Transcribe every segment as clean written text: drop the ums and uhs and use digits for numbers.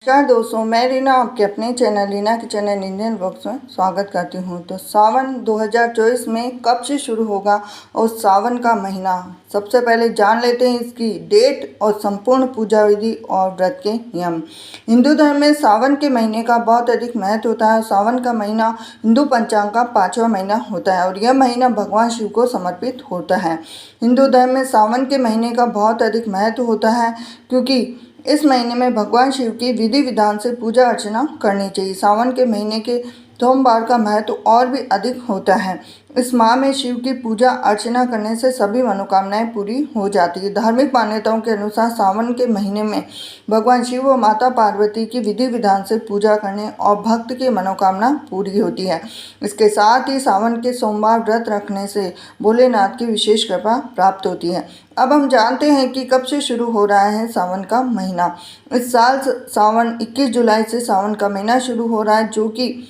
नमस्कार दोस्तों, मैं रीना आपके अपने चैनल रीना के चैनल इंडियन ब्लॉग्स में स्वागत करती हूं। तो सावन 2024 में कब से शुरू होगा और सावन का महीना, सबसे पहले जान लेते हैं इसकी डेट और संपूर्ण पूजा विधि और व्रत के नियम। हिंदू धर्म में सावन के महीने का बहुत अधिक महत्व होता है। सावन का महीना हिंदू पंचांग का 5वां महीना होता है और यह महीना भगवान शिव को समर्पित होता है। हिंदू धर्म में सावन के महीने का बहुत अधिक महत्व होता है क्योंकि इस महीने में भगवान शिव की विधि विधान से पूजा अर्चना करनी चाहिए। सावन के महीने के सोमवार का महत्व और भी अधिक होता है। इस माह में शिव की पूजा अर्चना करने से सभी मनोकामनाएं पूरी हो जाती है। धार्मिक मान्यताओं के अनुसार सावन के महीने में भगवान शिव व माता पार्वती की विधि विधान से पूजा करने और भक्त की मनोकामना पूरी होती है। इसके साथ ही सावन के सोमवार व्रत रखने से भोलेनाथ की विशेष कृपा प्राप्त होती है। अब हम जानते हैं कि कब से शुरू हो रहा है सावन का महीना। इस साल सावन 21 जुलाई से सावन का महीना शुरू हो रहा है, जो कि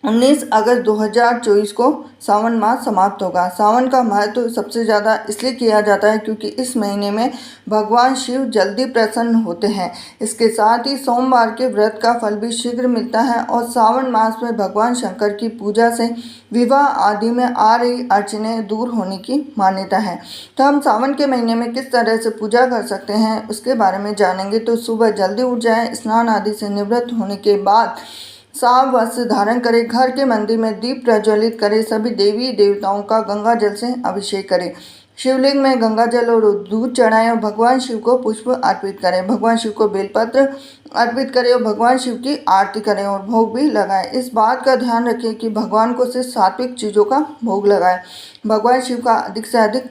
19 अगस्त 2024 को सावन माह समाप्त होगा। सावन का महत्व सबसे ज़्यादा इसलिए किया जाता है क्योंकि इस महीने में भगवान शिव जल्दी प्रसन्न होते हैं। इसके साथ ही सोमवार के व्रत का फल भी शीघ्र मिलता है और सावन मास में भगवान शंकर की पूजा से विवाह आदि में आ रही अड़चनें दूर होने की मान्यता है। तो हम सावन के महीने में किस तरह से पूजा कर सकते हैं उसके बारे में जानेंगे। तो सुबह जल्दी उठ जाएं, स्नान आदि से निवृत्त होने के बाद साफ वस्त्र धारण करें, घर के मंदिर में दीप प्रज्वलित करें, सभी देवी देवताओं का गंगा जल से अभिषेक करें, शिवलिंग में गंगा जल और दूध चढ़ाएं और भगवान शिव को पुष्प अर्पित करें। भगवान शिव को बेलपत्र अर्पित करें और भगवान शिव की आरती करें और भोग भी लगाएं। इस बात का ध्यान रखें कि भगवान को सिर्फ सात्विक चीज़ों का भोग लगाएं। भगवान शिव का अधिक से अधिक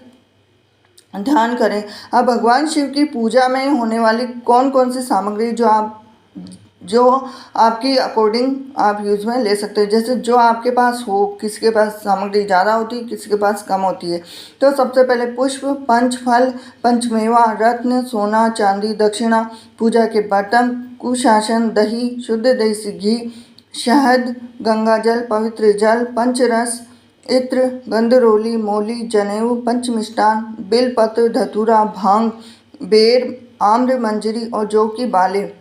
ध्यान करें। अब भगवान शिव की पूजा में होने वाली कौन कौन सी सामग्री जो आपकी अकॉर्डिंग आप यूज़ में ले सकते हैं, जैसे जो आपके पास हो। किसी के पास सामग्री ज़्यादा होती है, किसी के पास कम होती है। तो सबसे पहले पुष्प, पंचफल, पंचमेवा, रत्न, सोना, चांदी, दक्षिणा, पूजा के बर्तन, कुशासन, दही, शुद्ध देसी घी, शहद, गंगा जल, पवित्र जल, पंचरस, इत्र, गंधरोली, मौली, जनेऊ, पंचमिष्टान, बेलपत्र, धतूरा, भांग, बेर, आम्र, मंजरी और जौ की बालें,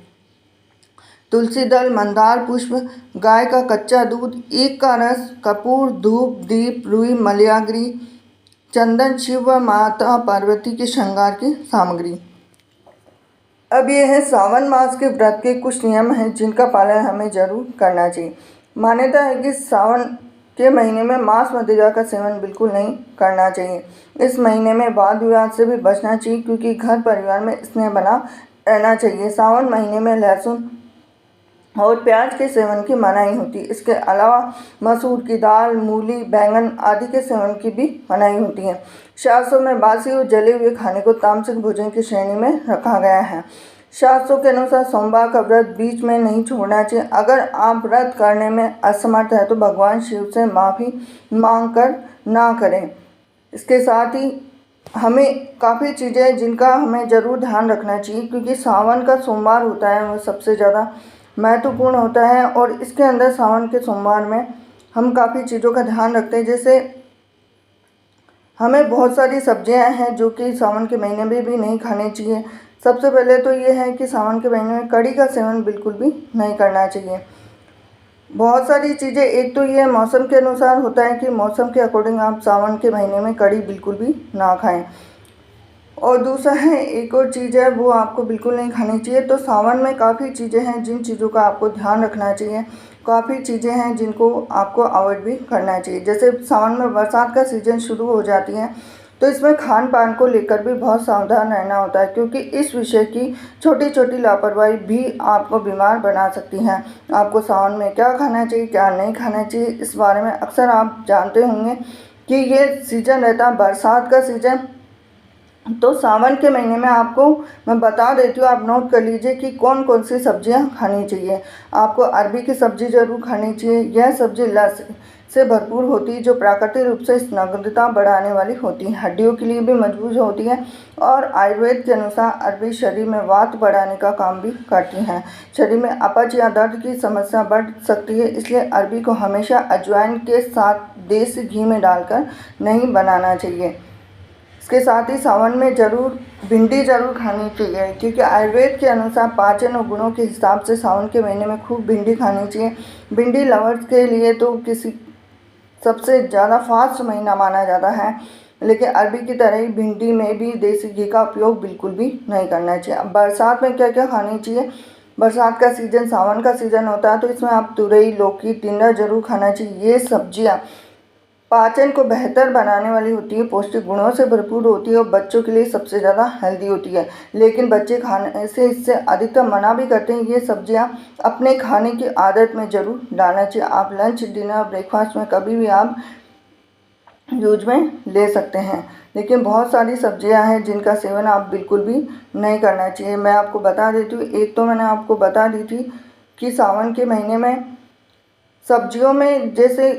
तुलसी दल, मंदार पुष्प, गाय का कच्चा दूध, ईख का रस, कपूर, धूप, दीप, रुई, मलयाग्री, चंदन, शिव व माता पार्वती के श्रृंगार की सामग्री। अब ये है सावन मास के व्रत के कुछ नियम हैं जिनका पालन हमें जरूर करना चाहिए। मान्यता है कि सावन के महीने में मांस मदिरा का सेवन बिल्कुल नहीं करना चाहिए। इस महीने में वाद विवाद से भी बचना चाहिए क्योंकि घर परिवार में स्नेह बना रहना चाहिए। सावन महीने में लहसुन और प्याज के सेवन की मनाही होती है। इसके अलावा मसूर की दाल, मूली, बैंगन आदि के सेवन की भी मनाही होती है। शास्त्रों में बासी और जले हुए खाने को तामसिक भोजन की श्रेणी में रखा गया है। शास्त्रों के अनुसार सोमवार का व्रत बीच में नहीं छोड़ना चाहिए। अगर आप व्रत करने में असमर्थ है तो भगवान शिव से माफ़ी मांग कर ना करें। इसके साथ ही हमें काफ़ी चीज़ें जिनका हमें ज़रूर ध्यान रखना चाहिए क्योंकि सावन का सोमवार होता है वो सबसे ज़्यादा महत्वपूर्ण होता है और इसके अंदर सावन के सोमवार में हम काफ़ी चीज़ों का ध्यान रखते हैं। जैसे हमें बहुत सारी सब्जियां हैं जो कि सावन के महीने में भी नहीं खानी चाहिए। सबसे पहले तो ये है कि सावन के महीने में कड़ी का सेवन बिल्कुल भी नहीं करना चाहिए। बहुत सारी चीज़ें, एक तो ये मौसम के अनुसार होता है कि मौसम के अकॉर्डिंग आप सावन के महीने में कड़ी बिल्कुल भी ना खाएं। और दूसरा है, एक और चीज़ है वो आपको बिल्कुल नहीं खानी चाहिए। तो सावन में काफ़ी चीज़ें हैं जिन चीज़ों का आपको ध्यान रखना चाहिए, काफ़ी चीज़ें हैं जिनको आपको अवॉइड भी करना चाहिए। जैसे सावन में बरसात का सीज़न शुरू हो जाती है तो इसमें खान पान को लेकर भी बहुत सावधान रहना होता है क्योंकि इस विषय की छोटी छोटी लापरवाही भी आपको बीमार बना सकती हैं। आपको सावन में क्या खाना चाहिए, क्या नहीं खाना चाहिए, इस बारे में अक्सर आप जानते होंगे कि ये सीज़न रहता है बरसात का सीज़न। तो सावन के महीने में आपको मैं बता देती हूँ, आप नोट कर लीजिए कि कौन कौन सी सब्जियां खानी चाहिए। आपको अरबी की सब्ज़ी ज़रूर खानी चाहिए। यह सब्ज़ी लस से भरपूर होती है जो प्राकृतिक रूप से स्निग्धता बढ़ाने वाली होती है, हड्डियों के लिए भी मजबूत होती है और आयुर्वेद के अनुसार अरबी शरीर में वात बढ़ाने का काम भी करती हैं। शरीर में अपच या दर्द की समस्या बढ़ सकती है, इसलिए अरबी को हमेशा अजवाइन के साथ देसी घी में डालकर नहीं बनाना चाहिए। इसके साथ ही सावन में भिंडी ज़रूर खानी चाहिए, क्योंकि आयुर्वेद के अनुसार पाचन और गुणों के हिसाब से सावन के महीने में खूब भिंडी खानी चाहिए। भिंडी लवर्स के लिए तो सबसे ज़्यादा फास्ट महीना माना जाता है, लेकिन अरबी की तरह ही भिंडी में भी देसी घी का उपयोग बिल्कुल भी नहीं करना चाहिए। अब बरसात में क्या क्या खानी चाहिए? बरसात का सीज़न सावन का सीज़न होता है, तो इसमें आप तुरई, लौकी, टिंडा जरूर खाना चाहिए। ये सब्जियाँ पाचन को बेहतर बनाने वाली होती है, पौष्टिक गुणों से भरपूर होती है और बच्चों के लिए सबसे ज़्यादा हेल्दी होती है। लेकिन बच्चे खाने से इससे अधिकतर मना भी करते हैं। ये सब्जियां अपने खाने की आदत में ज़रूर डालना चाहिए। आप लंच, डिनर, ब्रेकफास्ट में कभी भी आप यूज में ले सकते हैं, लेकिन बहुत सारी सब्जियां हैं जिनका सेवन आप बिल्कुल भी नहीं करना चाहिए। मैं आपको बता देती हूँ, एक तो मैंने आपको बता दी थी कि सावन के महीने में सब्जियों में जैसे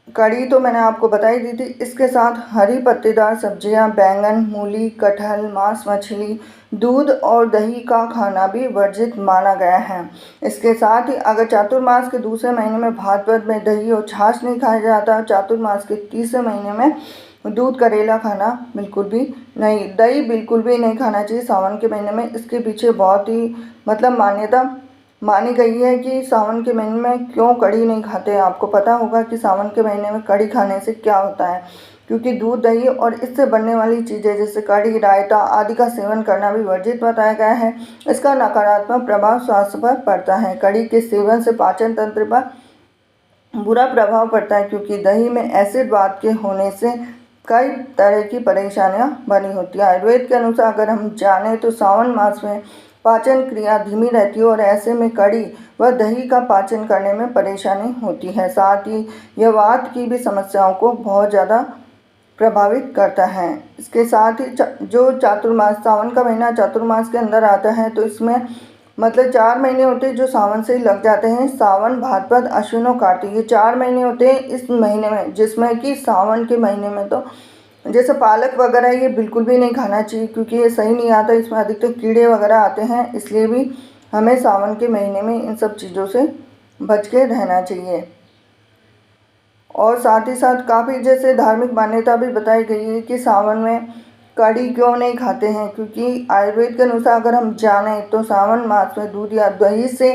कड़ी तो मैंने आपको बताई दी थी। इसके साथ हरी पत्तेदार सब्जियां, बैंगन, मूली, कटहल, मांस, मछली, दूध और दही का खाना भी वर्जित माना गया है। इसके साथ ही अगर चातुर्मास के दूसरे महीने में भाद्रपद में दही और छाछ नहीं खाया जाता, चातुर्मास के तीसरे महीने में दूध, करेला खाना बिल्कुल भी नहीं, दही बिल्कुल भी नहीं खाना चाहिए सावन के महीने में। इसके पीछे बहुत ही मान्यता मानी गई है कि सावन के महीने में क्यों कढ़ी नहीं खाते। आपको पता होगा कि सावन के महीने में कढ़ी खाने से क्या होता है, क्योंकि दूध, दही और इससे बनने वाली चीज़ें जैसे कढ़ी, रायता आदि का सेवन करना भी वर्जित बताया गया है। इसका नकारात्मक प्रभाव स्वास्थ्य पर पड़ता है। कढ़ी के सेवन से पाचन तंत्र पर बुरा प्रभाव पड़ता है, क्योंकि दही में एसिड वात के होने से कई तरह की परेशानियां बनी होती है। आयुर्वेद के अनुसार अगर हम जाने तो सावन मास में पाचन क्रिया धीमी रहती है और ऐसे में कड़ी व दही का पाचन करने में परेशानी होती है। साथ ही यह वात की भी समस्याओं को बहुत ज़्यादा प्रभावित करता है। इसके साथ ही जो चातुर्मास, सावन का महीना चातुर्मास के अंदर आता है, तो इसमें 4 महीने होते हैं जो सावन से ही लग जाते हैं। सावन, भाद्रपद, आश्विन और कार्तिक, ये 4 महीने होते हैं इस महीने में, जिसमें कि सावन के महीने में तो जैसे पालक वगैरह ये बिल्कुल भी नहीं खाना चाहिए, क्योंकि ये सही नहीं आता, इसमें अधिकतर कीड़े वगैरह आते हैं। इसलिए भी हमें सावन के महीने में इन सब चीज़ों से बच के रहना चाहिए। और साथ ही साथ काफ़ी जैसे धार्मिक मान्यता भी बताई गई है कि सावन में कढ़ी क्यों नहीं खाते हैं, क्योंकि आयुर्वेद के अनुसार अगर हम जाने तो सावन मास में दूध या दही से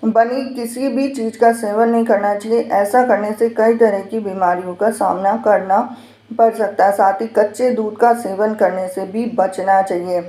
बनी किसी भी चीज़ का सेवन नहीं करना चाहिए। ऐसा करने से कई तरह की बीमारियों का सामना करना पड़ सकता है। साथ ही कच्चे दूध का सेवन करने से भी बचना चाहिए।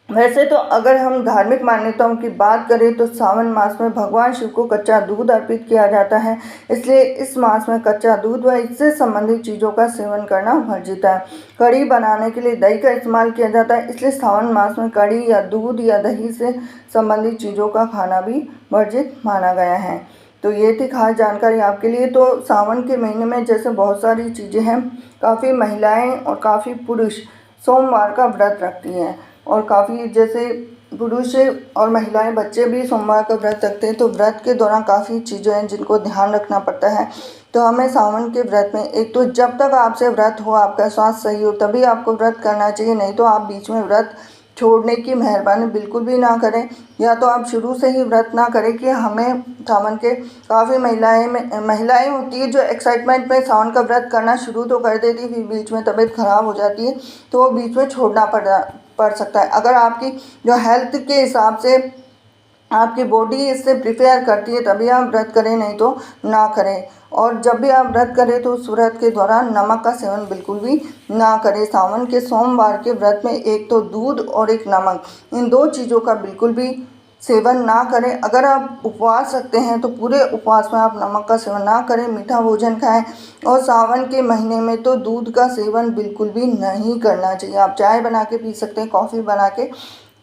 वैसे तो अगर हम धार्मिक मान्यताओं की बात करें तो सावन मास में भगवान शिव को कच्चा दूध अर्पित किया जाता है, इसलिए इस मास में कच्चा दूध व इससे संबंधित चीज़ों का सेवन करना वर्जित है। कढ़ी बनाने के लिए दही का इस्तेमाल किया जाता है, इसलिए सावन मास में कढ़ी या दूध या दही से संबंधित चीज़ों का खाना भी वर्जित माना गया है। तो ये थी खास जानकारी आपके लिए। तो सावन के महीने में जैसे बहुत सारी चीज़ें हैं, काफ़ी महिलाएं और काफ़ी पुरुष सोमवार का व्रत रखती हैं, और काफ़ी जैसे पुरुष और महिलाएं, बच्चे भी सोमवार का व्रत रखते हैं। तो व्रत के दौरान काफ़ी चीज़ें हैं जिनको ध्यान रखना पड़ता है। तो हमें सावन के व्रत में एक तो जब तक आपसे व्रत हो, आपका स्वास्थ्य सही हो, तभी आपको व्रत करना चाहिए, नहीं तो आप बीच में व्रत छोड़ने की मेहरबानी बिल्कुल भी ना करें। या तो आप शुरू से ही व्रत ना करें कि हमें सावन के काफ़ी महिलाएं होती है जो एक्साइटमेंट में सावन का व्रत करना शुरू तो कर देती है, फिर बीच में तबीयत खराब हो जाती है तो वो बीच में छोड़ना पड़ सकता है। अगर आपकी जो हेल्थ के हिसाब से आपकी बॉडी इससे प्रिपेयर करती है तभी आप व्रत करें, नहीं तो ना करें। और जब भी आप व्रत करें तो उस व्रत के दौरान नमक का सेवन बिल्कुल भी ना करें। सावन के सोमवार के व्रत में एक तो दूध और एक नमक, इन 2 चीज़ों का बिल्कुल भी सेवन ना करें। अगर आप उपवास रखते हैं तो पूरे उपवास में आप नमक का सेवन ना करें, मीठा भोजन खाएं। और सावन के महीने में तो दूध का सेवन बिल्कुल भी नहीं करना चाहिए। आप चाय बना के पी सकते हैं, कॉफ़ी बना के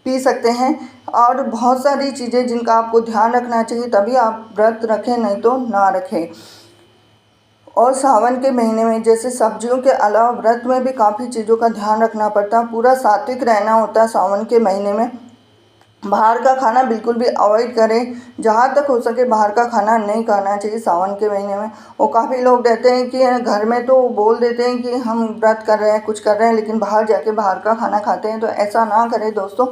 पी सकते हैं, और बहुत सारी चीज़ें जिनका आपको ध्यान रखना चाहिए, तभी आप व्रत रखें, नहीं तो ना रखें। और सावन के महीने में जैसे सब्जियों के अलावा व्रत में भी काफ़ी चीज़ों का ध्यान रखना पड़ता है। पूरा सात्विक रहना होता है सावन के महीने में। बाहर का खाना बिल्कुल भी अवॉइड करें, जहाँ तक हो सके बाहर का खाना नहीं खाना चाहिए सावन के महीने में। और काफ़ी लोग रहते हैं कि घर में तो बोल देते हैं कि हम व्रत कर रहे हैं, कुछ कर रहे हैं, लेकिन बाहर जाके बाहर का खाना खाते हैं। तो ऐसा ना करें दोस्तों,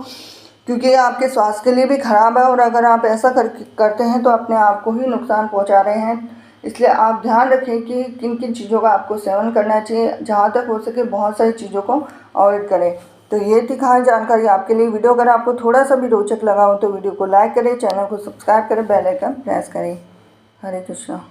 क्योंकि ये आपके स्वास्थ्य के लिए भी ख़राब है, और अगर आप ऐसा करते हैं तो अपने आप को ही नुकसान पहुँचा रहे हैं। इसलिए आप ध्यान रखें कि किन किन चीज़ों का आपको सेवन करना चाहिए। जहाँ तक हो सके बहुत सारी चीज़ों को अवॉइड करें। तो ये थी खास जानकारी आपके लिए। वीडियो अगर आपको थोड़ा सा भी रोचक लगा हो तो वीडियो को लाइक करें, चैनल को सब्सक्राइब करें, बेल आइकन प्रेस करें। हरे कृष्णा।